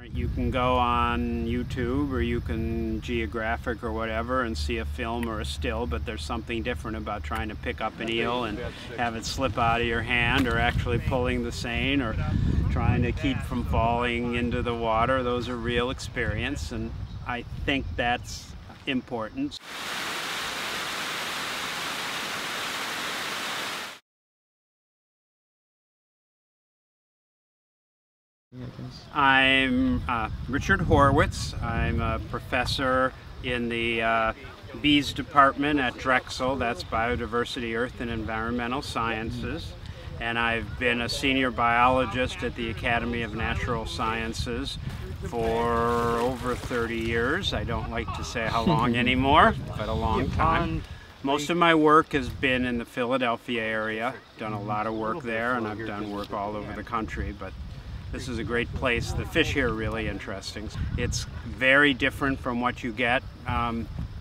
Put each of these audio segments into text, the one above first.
You can go on YouTube or you can Geographic or whatever and see a film or a still, but there's something different about trying to pick up an eel and have it slip out of your hand, or actually pulling the seine, or trying to keep from falling into the water. Those are real experience, and I think that's important. I'm Richard Horowitz. I'm a professor in the bees department at Drexel. That's Biodiversity, Earth and Environmental Sciences. And I've been a senior biologist at the Academy of Natural Sciences for over 30 years. I don't like to say how long anymore, but a long time. Most of my work has been in the Philadelphia area. Done a lot of work there, and I've done work all over the country, but this is a great place. The fish here are really interesting. It's very different from what you get,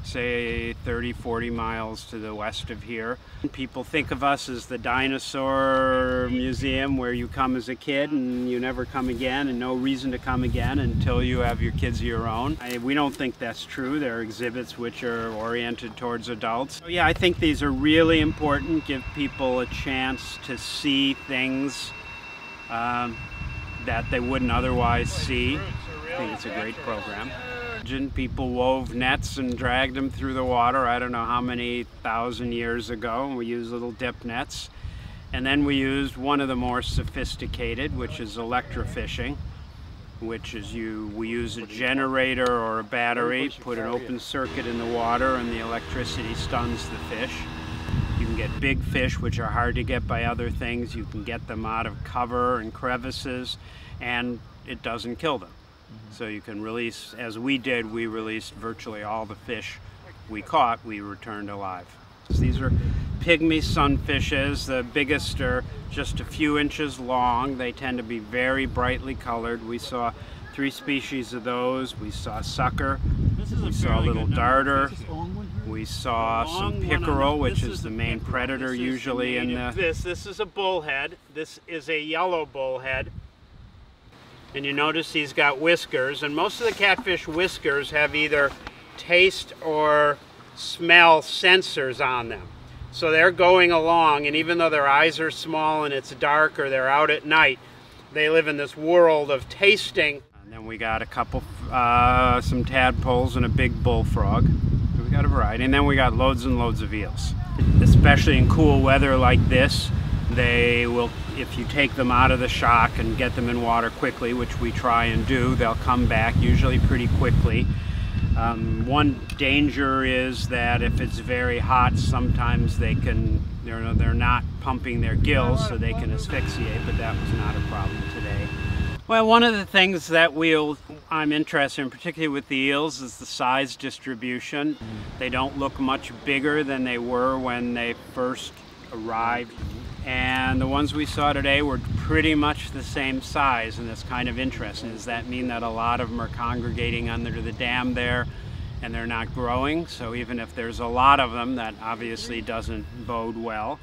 say 30, 40 miles to the west of here. People think of us as the dinosaur museum where you come as a kid and you never come again, and no reason to come again until you have your kids of your own. We don't think that's true. There are exhibits which are oriented towards adults. So yeah, I think these are really important. Give people a chance to see things that they wouldn't otherwise see. I think it's a great program. People wove nets and dragged them through the water, I don't know how many thousand years ago. We used little dip nets. And then we used one of the more sophisticated, which is electrofishing, which is we use a generator or a battery, put an open circuit in the water, and the electricity stuns the fish. You can get big fish, which are hard to get by other things. You can get them out of cover and crevices, and it doesn't kill them. So you can release, as we did, we released virtually all the fish we caught, we returned alive. These are pygmy sunfishes. The biggest are just a few inches long. They tend to be very brightly colored. We saw 3 species of those. We saw sucker, we saw a little darter, we saw some pickerel, which is the main predator usually in the... This is a bullhead. This is a yellow bullhead. And you notice he's got whiskers, and most of the catfish whiskers have either taste or smell sensors on them. So they're going along, and even though their eyes are small and it's dark or they're out at night, they live in this world of tasting. And then we got a couple, some tadpoles and a big bullfrog. We got a variety, and then we got loads and loads of eels. Especially in cool weather like this, they will, if you take them out of the shock and get them in water quickly, which we try and do, they'll come back usually pretty quickly. One danger is that if it's very hot, sometimes they're not pumping their gills, so they can asphyxiate, but that was not a problem today. Well, one of the things that I'm interested in, particularly with the eels, is the size distribution. They don't look much bigger than they were when they first arrived. And the ones we saw today were pretty much the same size, and that's kind of interesting. Does that mean that a lot of them are congregating under the dam there and they're not growing? So even if there's a lot of them, that obviously doesn't bode well.